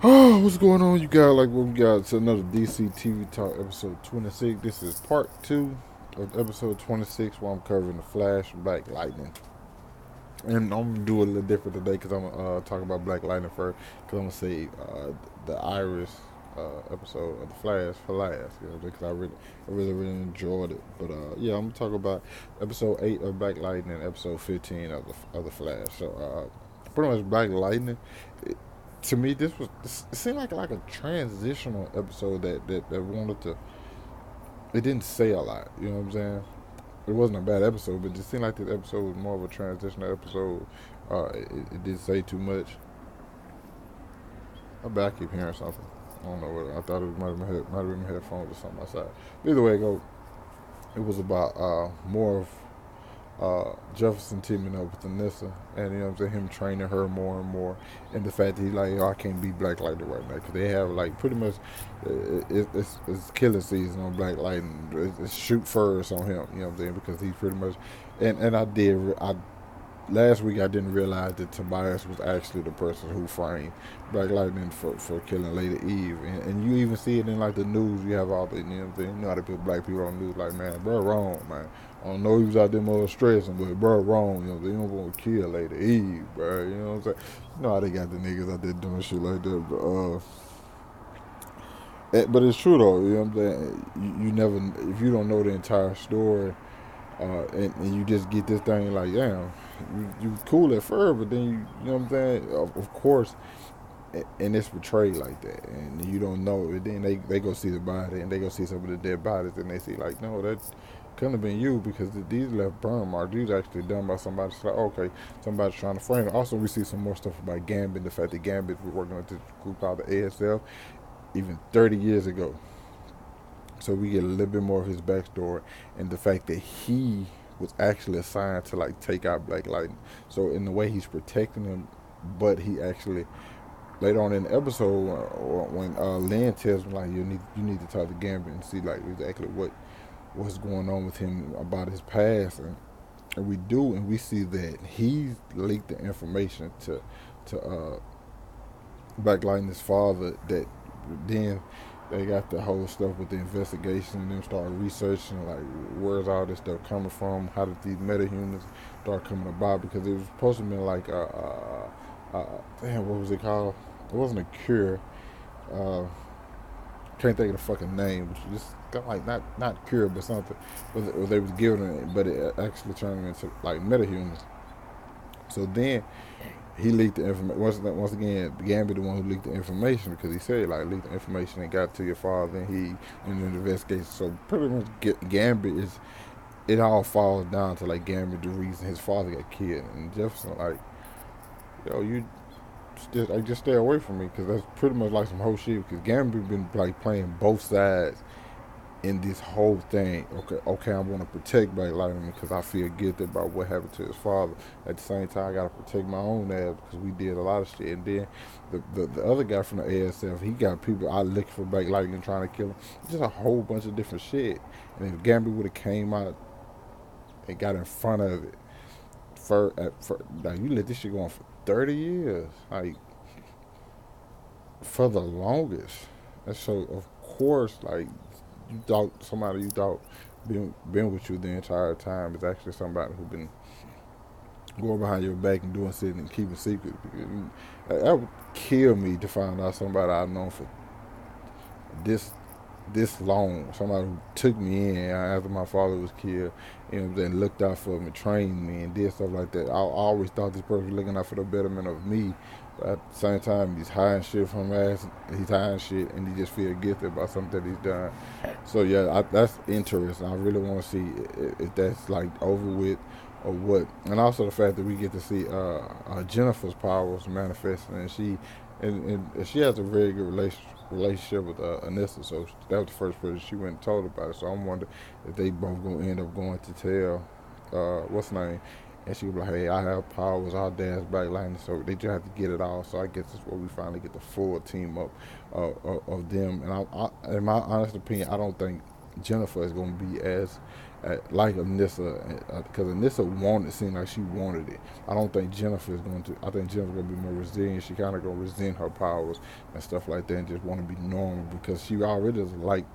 Oh, what's going on, you guys? Like what we got? It's another DC TV Talk episode 26. This is part 2 of episode 26 where I'm covering the Flash and Black Lightning. And I'm going to do it a little different today because I'm going to talk about Black Lightning first because I'm going to say the Iris episode of the Flash for last, because I really enjoyed it. But yeah, I'm going to talk about episode 8 of Black Lightning and episode 15 of the Flash. So pretty much Black Lightning, to me, it seemed like a transitional episode that wanted to. It didn't say a lot. You know what I'm saying? It wasn't a bad episode, but it just seemed like this episode was more of a transitional episode. It didn't say too much. I bet I keep hearing something. I don't know what. I thought it might have been my headphones or something outside. Either way it go, it was about more of Jefferson teaming up with Anissa, and you know what I'm saying, him training her more and more, and the fact that he's like, oh, I can't be Black Lightning right now because they have like pretty much it's killing season on Black Lightning. It's shoot first on him, you know what I'm saying, because he's pretty much, and I last week I didn't realize that Tobias was actually the person who framed Black Lightning for killing Lady Eve, and you even see it in like the news. You have all the, you know what I'm saying, you know how to put black people on the news, like, man, bro, wrong, man. I don't know he was out there more stressing, but bro, wrong. You know, they don't want to kill Lady Eve, bro. You know what I'm saying? You know how they got the niggas out there doing shit like that, but it's true though. You know what I'm saying? You never, if you don't know the entire story, and you just get this thing like, damn, you cool at first, but then you know what I'm saying? Of course, and it's portrayed like that, and you don't know. And then they go see the body, and they go see some of the dead bodies, and they see like, no, that couldn't have been you because these left burn marks. These actually done by somebody. It's like, okay, somebody's trying to frame it. Also, we see some more stuff about Gambit, the fact that Gambit was working with this group called the ASF even 30 years ago. So we get a little bit more of his backstory and the fact that he was actually assigned to like take out Black Lightning. So in the way he's protecting him, but he actually later on in the episode when Lynn tells him like you need to talk to Gambit and see like exactly what's going on with him about his past, and we do, and we see that he's leaked the information to Black Lightning's father. That then they got the whole stuff with the investigation and them start researching like where's all this stuff coming from, how did these metahumans start coming about, because it was supposed to be like damn, what was it called? It wasn't a cure. Uh, can't think of the fucking name, but just kind of like not cure, but something. Or they was giving it, but it actually turned into like metahumans. So then he leaked the information. Once again, Gambit the one who leaked the information because he said like leaked the information and got to your father, and he in the investigation. So pretty much Gambit is, it all falls down to like Gambit the reason his father got killed, and Jefferson like, yo, you just stay away from me because that's pretty much like some whole shit. Because Gambit been like playing both sides in this whole thing. Okay, I'm gonna protect Black Lightning because I feel guilty about what happened to his father. At the same time, I gotta protect my own ass because we did a lot of shit. And then the other guy from the ASF, he got people out looking for Black Lightning trying to kill him. Just a whole bunch of different shit. And if Gambit would have came out and got in front of it, like you let this shit go on for 30 years, like for the longest. And so of course, like you thought somebody you thought been with you the entire time is actually somebody who been going behind your back and doing shit and keeping secrets. Because that would kill me to find out somebody I've known for this this long. Somebody who took me in after my father was killed, you know, then looked out for me, trained me, and did stuff like that. I always thought this person was looking out for the betterment of me. But at the same time, he's hiding shit from us. He's hiding shit, and he just feel guilty about something that he's done. So yeah, that's interesting. I really want to see if that's like over with or what. And also the fact that we get to see Jennifer's powers manifesting, and and she has a very good relationship with Anissa. So that was the first person she went and told about it. So I'm wondering if they both gonna end up going to tell what's her name, and she was like, "Hey, I have powers. Our dad's Black Lightning." So they just have to get it all. So I guess that's where we finally get the full team up of them. And in my honest opinion, I don't think Jennifer is going to be as like Anissa, because Anissa wanted, seemed like she wanted it. I don't think Jennifer is going to. I think Jennifer's going to be more resilient. She kind of going to resent her powers and stuff like that, and just want to be normal because she already doesn't like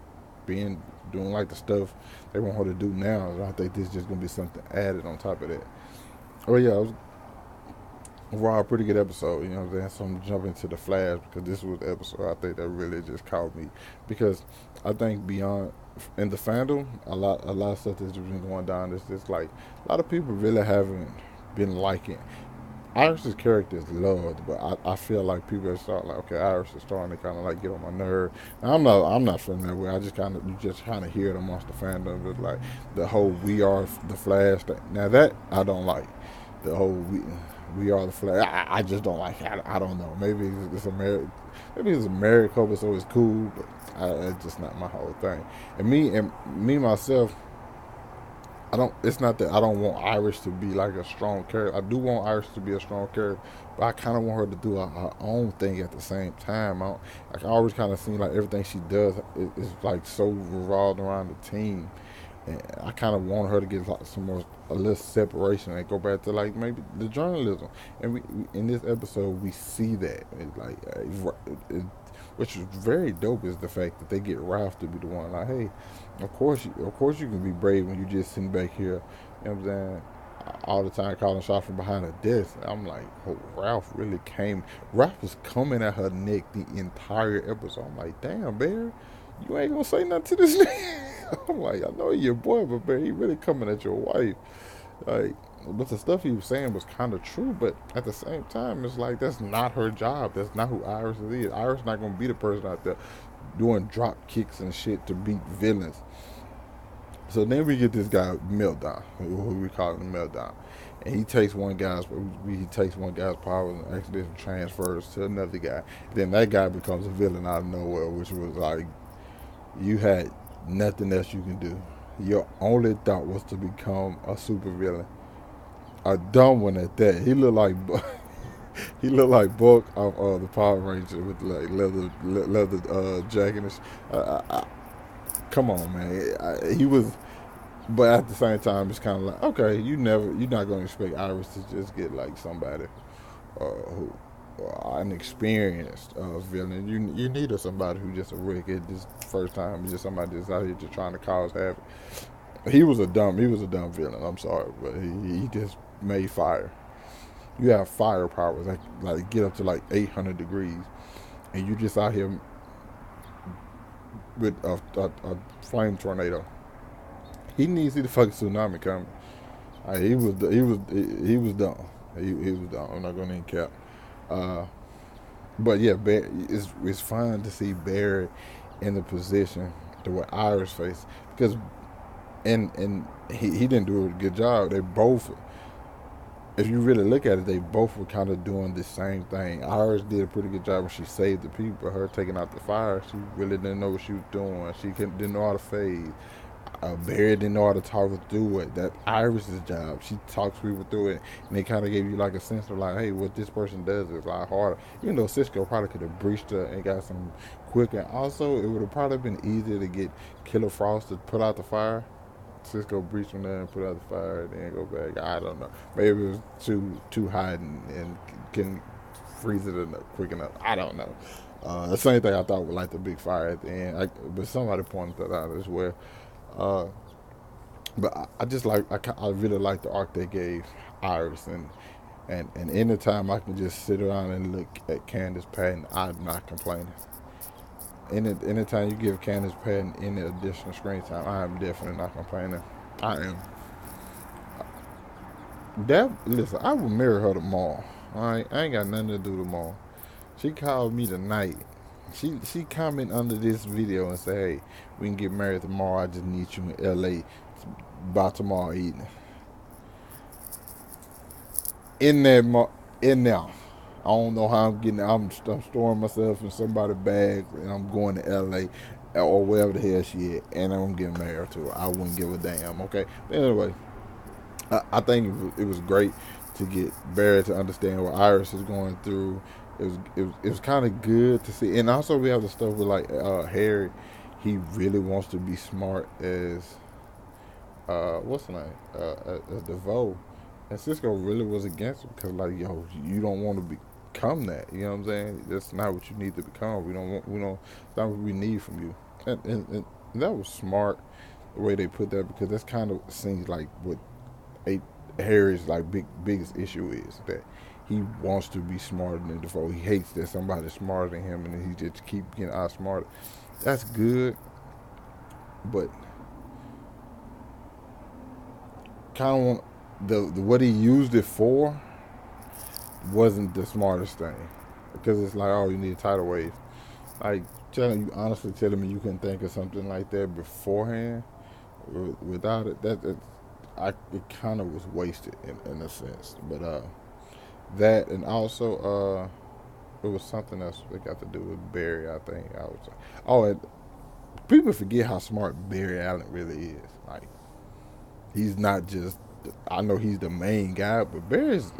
being doing like the stuff they want her to do now. And I think this is just going to be something added on top of that. Oh yeah, it was overall a pretty good episode. You know what I'm saying? So I'm jumping to the Flash because this was the episode I think that really just caught me because I think beyond in the fandom, a lot of stuff that's been going down is just like a lot of people really haven't been liking. Iris's character is loved, but I feel like people are starting like, okay, Iris is starting to kind of like get on my nerve. And I'm not feeling that way. I just kind of you just kind of hear it amongst the fandom, but like the whole "we are the Flash" thing. Now that I don't like the whole "we are the Flash." I just don't like it. I don't know. Maybe maybe it's a married couple, so it's cool, but it's just not my whole thing. And me myself, I don't. It's not that I don't want Iris to be like a strong character. I do want Iris to be a strong character, but I kind of want her to do her own thing at the same time. I always kind of seem like everything she does is like so revolved around the team, and I kind of want her to get like some more a little separation and go back to like maybe the journalism. And in this episode we see that it's like which is very dope is the fact that they get Ralph to be the one like, hey, of course you can be brave when you just sitting back here, you know what I'm saying, all the time calling shots from behind a desk. I'm like, oh, Ralph really came. Ralph was coming at her neck the entire episode. I'm like, damn, Bear, you ain't gonna say nothing to this nigga. I'm like, I know you're your boy, but Bear, he really coming at your wife. Like, but the stuff he was saying was kind of true, but at the same time, it's like that's not her job. That's not who Iris is. Iris not gonna be the person out there doing drop kicks and shit to beat villains. So then we get this guy Meltdown, who we call him Meltdown, and he takes one guy's power and accidentally transfers to another guy. Then that guy becomes a villain out of nowhere, which was like you had nothing else you can do. Your only thought was to become a super villain, a dumb one at that. He looked like he looked like Buck of the Power Ranger with like leather jacket. And come on, man. He was, but at the same time, it's kind of like, okay, you're not going to expect Iris to just get like somebody who an experienced villain. You need somebody who just a wicked this first time, just somebody that's out here just trying to cause havoc. He was a dumb villain. I'm sorry, but he just made fire. You have fire powers like get up to like 800 degrees, and you just out here with a flame tornado. He needs to see the fucking tsunami coming. He was dumb. He was dumb. I'm not gonna even cap. Uh, but yeah, it's fun to see Barry in the position to what Iris faced because and he didn't do a good job. They both, if you really look at it, they both were kind of doing the same thing. Iris did a pretty good job when she saved the people. Her taking out the fire, she really didn't know what she was doing. She didn't know how to phase. Barry didn't know how to talk her through it. That Iris's job. She talks people through it, and they kind of gave you like a sense of like, hey, what this person does is a lot harder. Even though Cisco probably could have breached her and got some quick, and also it would have probably been easier to get Killer Frost to put out the fire. Cisco breached from there and put out the fire, and then go back. I don't know. Maybe it was too high and can freeze it enough, quick enough. I don't know. The same thing I thought with like the big fire at the end, but somebody pointed that out as well. Uh, but I just I really like the arc they gave Iris, and anytime I can just sit around and look at Candace Patton, I'm not complaining. Anytime you give Candace Patton any additional screen time, I am definitely not complaining. I am. Listen, I will marry her tomorrow. All right, I ain't got nothing to do tomorrow. She called me tonight. She comment under this video and say, "Hey, we can get married tomorrow. I just need you in L.A. by tomorrow evening." In there. I don't know how I'm getting. I'm storing myself in somebody's bag, and I'm going to L.A. or wherever the hell she is, and I'm getting married to her. I wouldn't give a damn. Okay. But anyway, I think it was great to get Barry to understand what Iris is going through. It was kind of good to see, and also we have the stuff with like Harry. he really wants to be smart as what's the name? DeVoe. And Cisco really was against him because, like, yo, you don't want to become that. You know what I'm saying? That's not what you need to become. It's not what we need from you. And that was smart the way they put that, because that's kind of seems like what a Harry's like biggest issue is, that he wants to be smarter than Defoe. He hates that somebody's smarter than him, and then he just keep getting outsmarted. That's good, but kind of want the what he used it for wasn't the smartest thing, because it's like, oh, you need a tidal wave. Like, honestly telling me you couldn't think of something like that beforehand without it, it kind of was wasted in a sense. But that, and also it was something else that got to do with Barry. I think I was. Oh, and people forget how smart Barry Allen really is. Like, he's not just. I know he's the main guy, but Barry's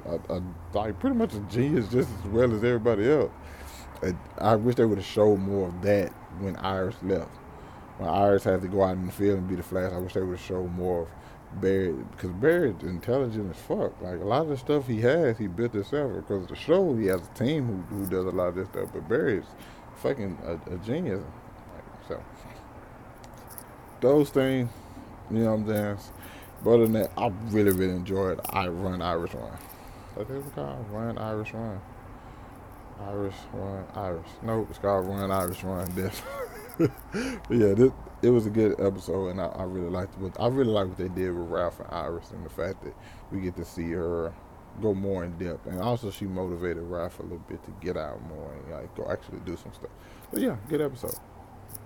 like pretty much a genius just as well as everybody else. And I wish they would have showed more of that when Iris left. When Iris had to go out in the field and be the Flash, I wish they would have showed more of Barry, because Barry's intelligent as fuck. Like, a lot of the stuff he has, he built himself. Because the show, he has a team who does a lot of this stuff. But Barry's fucking a genius. Like, so those things, you know what I'm saying. But other than that, I really enjoyed Run Iris Run. That's what it's called, Run Iris Run. Iris Run Iris. Nope, it's called Run Iris Run. This. But yeah, it was a good episode, and I really liked it. I really like what they did with Ralph and Iris, and the fact that we get to see her go more in depth, and also she motivated Ralph a little bit to get out more and like go actually do some stuff. But yeah, good episode.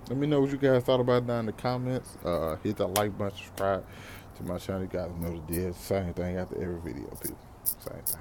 Let me know what you guys thought about it down in the comments. Hit that like button, subscribe to my channel. You guys know the deal. Same thing after every video, people. Same thing.